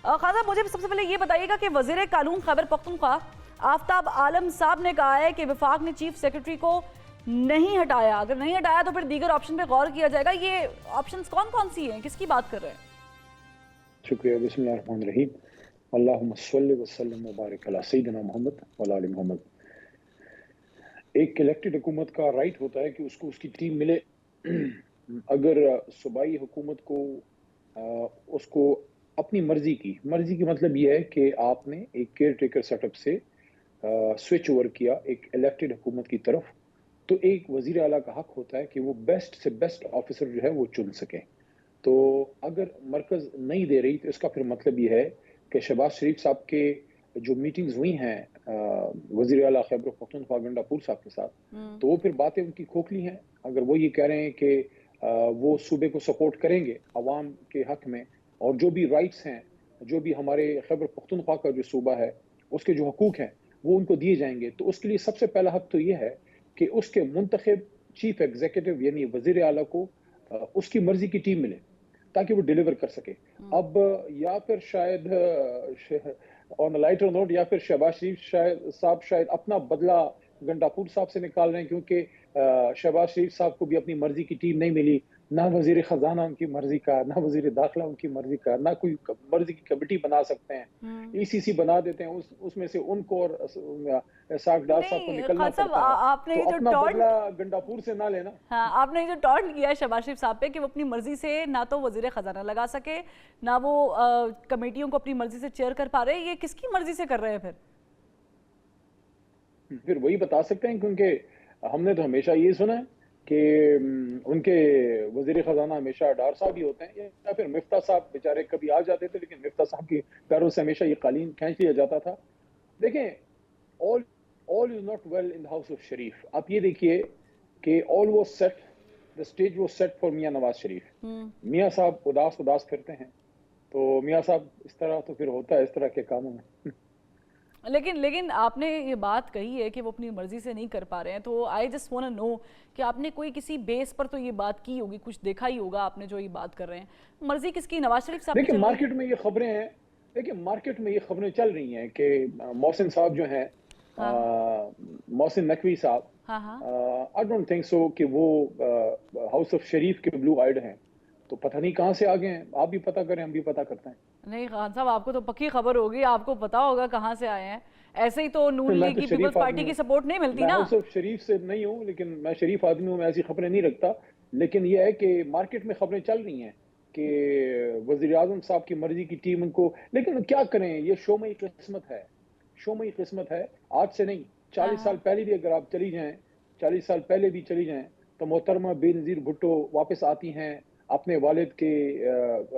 खान साहब मुझे सबसे पहले ये बताइएगा कि वज़ीर कानून खैबर पख्तूनख्वा आफ्ताब आलम साहब ने कहा है कि वफाक ने चीफ सेक्रेटरी को नहीं हटाया, अगर नहीं हटाया तो फिर दीगर ऑप्शन पे गौर किया जाएगा। ये ऑप्शंस कौन कौन सी हैं, किसकी बात कर रहे हैं? शुक्रिया। बिस्मिल्लाहिर्रहमानिर्रहीम। अल्लाहुम्मा सल्लि व सल्लिम व बारिक अला सय्यिदिना मोहम्मद व अला आलि मोहम्मद। एक इलेक्टेड हुकूमत का राइट होता है कि उसको उसकी टीम मिले। अगर सूबाई हुकूमत को उसको अपनी मर्जी की मतलब ये है कि आपने एक केयर टेकर सेटअप से स्विच ओवर किया एक इलेक्टेड हुकूमत की तरफ, तो एक वजीर आला का हक होता है कि वो बेस्ट से बेस्ट ऑफिसर जो है वो चुन सके। तो अगर मरकज नहीं दे रही तो इसका फिर मतलब ये है कि शहबाज शरीफ साहब के जो मीटिंग्स हुई हैं वजीर आला खैबर पख्तूनख्वा गंडापुर साहब के साथ, तो वो फिर बातें उनकी खोखली हैं। अगर वो ये कह रहे हैं कि वो सूबे को सपोर्ट करेंगे अवाम के हक में, और जो भी राइट्स हैं, जो भी हमारे खैबर पख्तूनख्वा का जो सूबा है उसके जो हकूक हैं वो उनको दिए जाएंगे, तो उसके लिए सबसे पहला हक तो ये है कि उसके मुंतखब चीफ एग्जीक्यूटिव यानी वजीर आला को उसकी मर्जी की टीम मिले ताकि वो डिलीवर कर सके। अब या फिर शायद ऑन लाइटर नोट या फिर शहबाज शरीफ साहब शायद अपना बदला गंडापुर साहब से निकाल रहे हैं, क्योंकि शहबाज शरीफ साहब को भी अपनी मर्जी की टीम नहीं मिली, ना वजीर खजाना उनकी मर्जी का, ना वजीर दाखिला उनकी मर्जी का, ना कोई मर्जी की कमेटी बना सकते हैं। ईसीसी बना देते हैं, उसमें से उनको और सागदार साहब को निकलना पड़ता है। आपने तो जो अपना बदला गंडापुर से ना लेना। हाँ, आपने जो टॉन्ट किया है शहबाज शरीफ साहब पे कि वो अपनी मर्जी से ना तो वजीर खजाना लगा सके, ना वो कमेटियों को अपनी मर्जी से चेयर कर पा रहे, ये किसकी मर्जी से कर रहे हैं? फिर वही बता सकते हैं, क्योंकि हमने तो हमेशा ये सुना है कि उनके वजीर खजाना हमेशा डार साहब ही होते हैं, या फिर मिफ्ता साहब बेचारे कभी आ जाते थे, लेकिन मिफ्ता साहब के पैरों से हमेशा ये कालीन खींच लिया जाता था। देखें, all is not well in the house of Sharif. आप ये देखिए कि all was set, the stage was set for Mian Nawaz Sharif. मियां साहब उदास फिरते हैं, तो मियां साहब इस तरह तो फिर होता है इस तरह के कामों में। लेकिन आपने ये बात कही है कि वो अपनी मर्जी से नहीं कर पा रहे हैं, तो I just want to know कि आपने कोई किसी बेस पर तो ये बात की होगी, कुछ देखा ही होगा आपने जो ये बात कर रहे हैं। मर्जी किसकी? नवाज शरीफ साहब की? देखिए मार्केट में ये खबरें हैं, देखिए मार्केट में ये खबरें चल रही हैं कि मोहसिन साहब जो हैं, मोहसिन नकवी साहब, आई डोंट थिंक सो कि वो हाउस ऑफ शरीफ के ब्लू आइड हैं, तो पता नहीं कहाँ से आ गए हैं। आप भी पता करें, हम भी पता करते हैं। नहीं खान साहब, आपको तो पक्की खबर होगी, आपको पता होगा कहाँ से आए हैं। ऐसे ही तो नून लीग की पीपल्स पार्टी की सपोर्ट नहीं मिलती ना। हाउस ऑफ शरीफ से नहीं हूँ, लेकिन मैं शरीफ आदमी हूँ, मैं ऐसी खबरें नहीं रखता। लेकिन यह है कि मार्केट में खबरें चल रही हैं कि वजीर आजम साहब की मर्जी की टीम उनको, लेकिन क्या करें, ये शोमई किस्मत है, शोमई किस्मत है। आज से नहीं, 40 साल पहले भी अगर आप चली जाएं, 40 साल पहले भी चली जाएं, तो मोहतरमा बेनज़ीर भुट्टो वापस आती हैं अपने वालिद के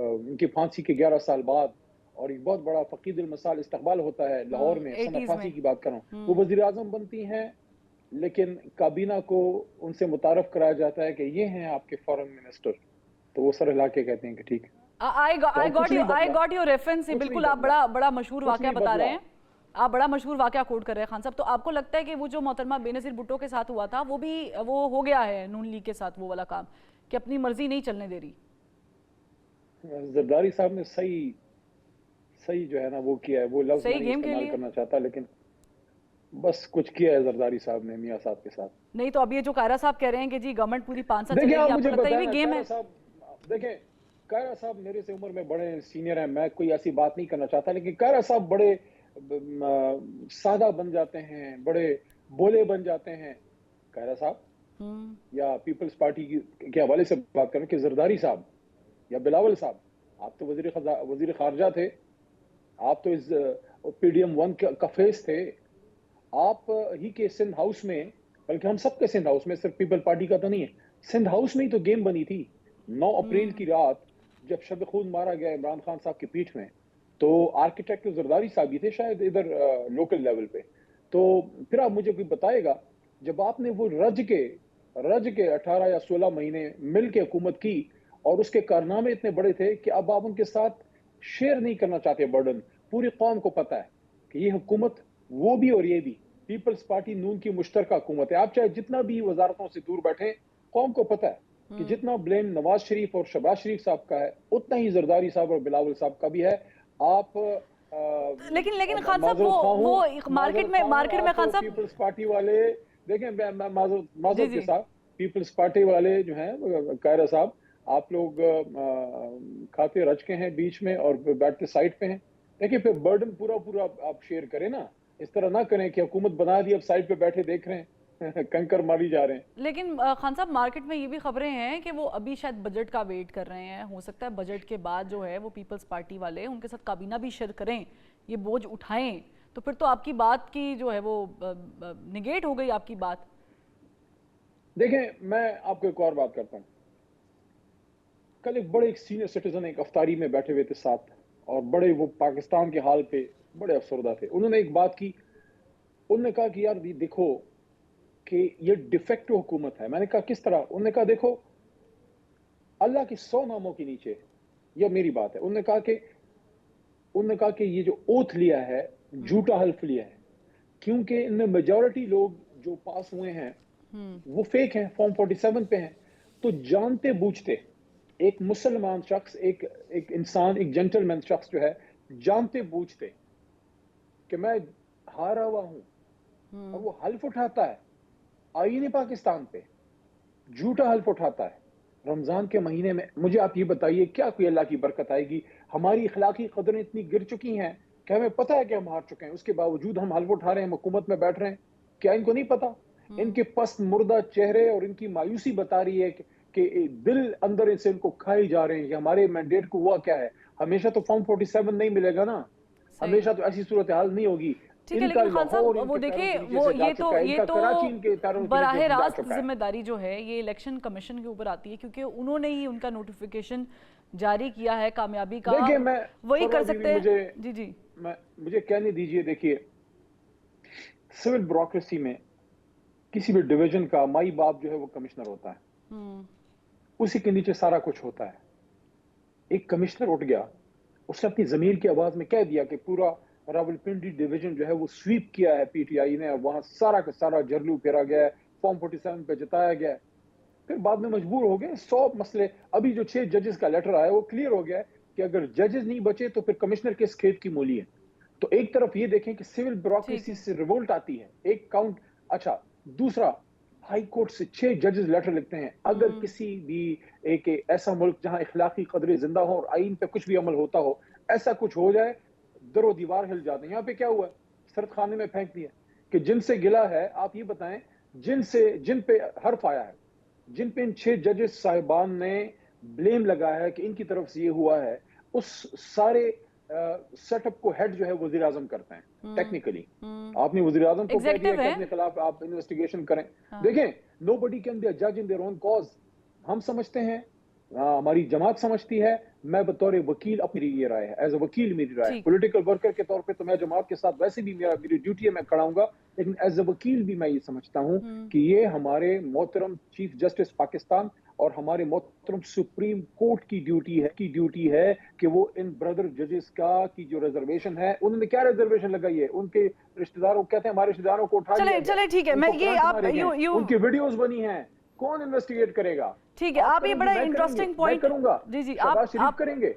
उनकी फांसी के 11 साल बाद, और एक बहुत बड़ा फकीदुल मसाल इस्तकबाल होता है लाहौर में, सन 88 की बात कर रहा हूँ। वो वजीर आजम बनती हैं, लेकिन काबीना को उनसे मुतारफ कराया जाता है कि ये हैं आपके फॉरेन मिनिस्टर, तो वो सर हिला के कहते हैं कि ठीक। I got your reference. बिल्कुल, आप बड़ा मशहूर वाकया बता रहे हैं, आप बड़ा मशहूर वाकया कोट कर रहे हैं खान साहब। तो आपको लगता है कि वो जो मोहतरमा बेनज़ीर भुट्टो के साथ हुआ था वो हो गया है नून लीग के साथ, वो वाला काम कि अपनी मर्जी नहीं चलने दे रही? जरदारी साहब ने सही जो है ना वो किया है, वो लफ्ज नहीं इस्तेमाल करना चाहता, लेकिन बस कुछ किया है जरदारी साहब ने मियां साहब के साथ। नहीं तो अब ये जो कायरा साहब कह रहे हैं कि जी गवर्नमेंट पूरी 5 साल चलेगी, आपको लगता है ये भी गेम है? देखें, कायरा साहब मेरे से उम्र में बड़े सीनियर हैं, मैं कोई ऐसी बात नहीं करना चाहता, लेकिन कायरा साहब बड़े सादा बन जाते हैं, बड़े बोले बन जाते हैं कायरा साहब, या पीपल्स पार्टी के हवाले से बात करें कि जरदारी साहब या बिलावल साहब, आप तो वजीर खारजा थे, आप तो इस पीडीएम 1 का फेस थे, आप ही के सिंध हाउस में, बल्कि हम सबके सिंध हाउस में, सिर्फ पीपल पार्टी का तो नहीं है, सिंध हाउस में ही तो गेम बनी थी 9 अप्रैल की रात जब शब खून मारा गया इमरान खान साहब की पीठ में। तो आर्किटेक्ट तो जरदारी साहब ही थे शायद इधर लोकल लेवल पे। तो फिर आप मुझे कोई बताएगा, जब आपने वो रज के 18 या 16 महीने मिल के हुकूमत की और उसके कारनामे इतने बड़े थे कि अब आप उनके साथ शेयर नहीं करना चाहते बर्डन। पूरी कौम को पता है कि ये हुकूमत, वो भी और ये भी, पीपल्स पार्टी नून की मुश्तरका हुकूमत है। आप चाहे जितना भी वजारतों से दूर बैठे, कौम को पता है कि जितना ब्लेम नवाज शरीफ और शहबाज शरीफ साहब का है, उतना ही जरदारी साहब और बिलावल साहब का भी है। آپ लेकिन खान साहब वो मार्केट में खान साहब پیپلز پارٹی والے دیکھیں معذرت جی کے ساتھ پیپلز پارٹی والے جو ہیں قاہرہ صاحب آپ لوگ کھاتے رچ کے ہیں بیچ میں اور بیٹھتے سائڈ پہ ہیں. دیکھیں پھر برڈن پورا آپ شیئر کریں نا, اس طرح نہ کریں کہ حکومت بنا دی اب سائڈ پہ بیٹھے دیکھ رہے ہیں کنکر ماری جا رہے ہیں. لیکن خان صاحب مارکیٹ میں یہ بھی خبریں ہیں کہ وہ ابھی شاید بجٹ کا ویٹ کر رہے ہیں, ہو سکتا ہے بجٹ کے بعد جو ہے وہ پیپلز پارٹی والے ان کے ساتھ کابینہ بھی شیئر کریں, یہ بوجھ اٹھائیں, تو پھر تو آپ کی بات کی جو ہے وہ نگیٹ ہو گئی آپ کی بات. دیکھیں میں آپ کو ایک اور بات کرتا ہوں. کل ایک بڑے سینئر سٹیزن ایک افطاری میں بیٹھے ہوئے تھے ساتھ, اور بڑے وہ پاکستان کے حال پہ بڑے افسردہ تھے. انہوں نے ایک بات کی, انہوں نے کہا کہ یار دیکھو کہ یہ ڈیفیکٹو حکومت ہے. میں نے کہا کس طرح؟ انہوں نے کہا دیکھو اللہ کے 100 ناموں کے نیچے, یہ میری بات ہے, انہوں نے کہا کہ یہ جو اوتھ لیا ہے جھوٹا حلف لیا ہے, کیونکہ ان میں میجورٹی لوگ جو پاس ہوئے ہیں وہ فیک ہیں, فارم 47 پہ ہیں. تو جانتے بوجھتے ایک مسلمان شخص, ایک انسان, ایک جنٹل مین شخص جو ہے جانتے بوجھتے کہ میں ہارا ہوا ہوں, اور وہ حلف اٹھاتا ہے آئین پاکستان پہ, جھوٹا حلف اٹھاتا ہے رمضان کے مہینے میں. مجھے آپ یہ بتائیے کیا کوئی اللہ کی برکت آئے گی؟ ہماری اخلاقی قدریں اتنی گر چکی ہیں کہ ہمیں پتہ ہے کہ ہم ہار چکے ہیں, اس کے باوجود ہم حلف اٹھا رہے ہیں, ہم حکومت میں بیٹھ رہے ہیں. کیا ان کو نہیں پتا؟ ان کے پست مردہ چہرے اور ان کی مایوسی بتا رہی ہے کہ دل اندر سے ان کو کھائے جا رہے ہیں کہ ہمارے مینڈیٹ کو ہوا کیا ہے. ہمیشہ تو فارم 47 نہیں ملے گا نا, ہمیشہ تو ایسی صورتحال نہیں ہوگی. ٹھیک ہے, لیکن خان صاحب وہ دیکھیں وہ یہ تو براہ راست ذمہ داری جو ہے یہ الیکشن کمیشن کے اوپر آتی ہے, کیونکہ انہوں نے ہی ان کا نوٹیفیکیشن جاری کیا ہے کامیابی کا, وہی کر سکتے ہیں. جی جی مجھے کہنے دیجئے, دیکھیے سول بیوروکریسی میں کسی بھی ڈویژن کا مائی باپ جو ہے وہ کمشنر ہوتا ہے, اسی کے نیچے سارا کچھ ہوتا ہے. ایک کمشنر اٹھ گیا, اس نے اپنی ضمیر کی آواز میں کہہ دیا کہ پورا راولپنڈی ڈویژن جو ہے وہ سویپ کیا ہے پی ٹی آئی نے, وہاں سارا کا سارا جرلو پھیرا گیا ہے, فارم 47 پہ جتایا گیا ہے. پھر بعد میں مجبور ہو گئے 100 مسئلے. ابھی جو 6 ججز کا لیٹر آیا وہ کلیئر ہو گیا ہے کہ اگر ججز نہیں بچے تو پھر کمشنر کس کھیت کی مولی ہے. تو ایک طرف یہ دیکھیں کہ سول بیوروکریسی سے ریولٹ آتی ہے, ایک کاؤنٹ. اچھا دوسرا, ہائی کورٹ سے 6 ججز لیٹر لکھتے ہیں, اگر کسی بھی ایک ایسا ملک جہاں اخلاقی قدریں زندہ ہوں اور آئین پہ کچھ بھی عمل ہوتا ہو, ایسا کچھ ہو جائے در و دیوار ہل جاتے ہیں. یہاں پہ کیا ہوا ہے؟ سرد خانے میں پھینک دیا. کہ جن سے گلا ہے آپ یہ بتائیں, جن پہ حرف آیا ہے, جن پہ ان 6 ججز صاحبان نے بلیم لگایا ہے کہ ان کی طرف سے یہ ہوا ہے, اس سارے سیٹ اپ کو ہیڈ جو ہے وزیر اعظم کرتے ہیں ٹیکنیکلی. آپ نے وزیر اعظم کو کہہ دیا کہ اپنے خلاف آپ انویسٹیگیشن کریں. دیکھیں nobody can be a judge in their own cause. ہم سمجھتے ہیں, ہماری جماعت سمجھتی ہے, میں بطور وکیل اپنی یہ رائے ہے, ایز اے وکیل میری رائے ہے. پولیٹیکل ورکر کے طور پہ تو میں جماعت کے ساتھ ویسے بھی میری ڈیوٹی ہے, میں کھڑا ہوں گا, لیکن ایز اے وکیل بھی میں یہ سمجھتا ہوں کہ یہ ہمارے محترم چیف جسٹس پاکستان اور ہمارے محترم سپریم کورٹ کی ڈیوٹی ہے کہ وہ ان بردر ججز کی جو ریزرویشن ہے, انہوں نے کیا ریزرویشن لگائی ہے, ان کے رشتہ داروں کہتے ہیں ہمارے رشتہ داروں کو اٹھا لیا, چلے ٹھیک ہے, میں یہ آپ ان کی ویڈیوز بنی ہیں, کون انویسٹیگیٹ کرے گا؟ ٹھیک ہے, آپ یہ بڑا انٹرسٹنگ پوائنٹ کروں گا, جی شہباز شریف کریں گے.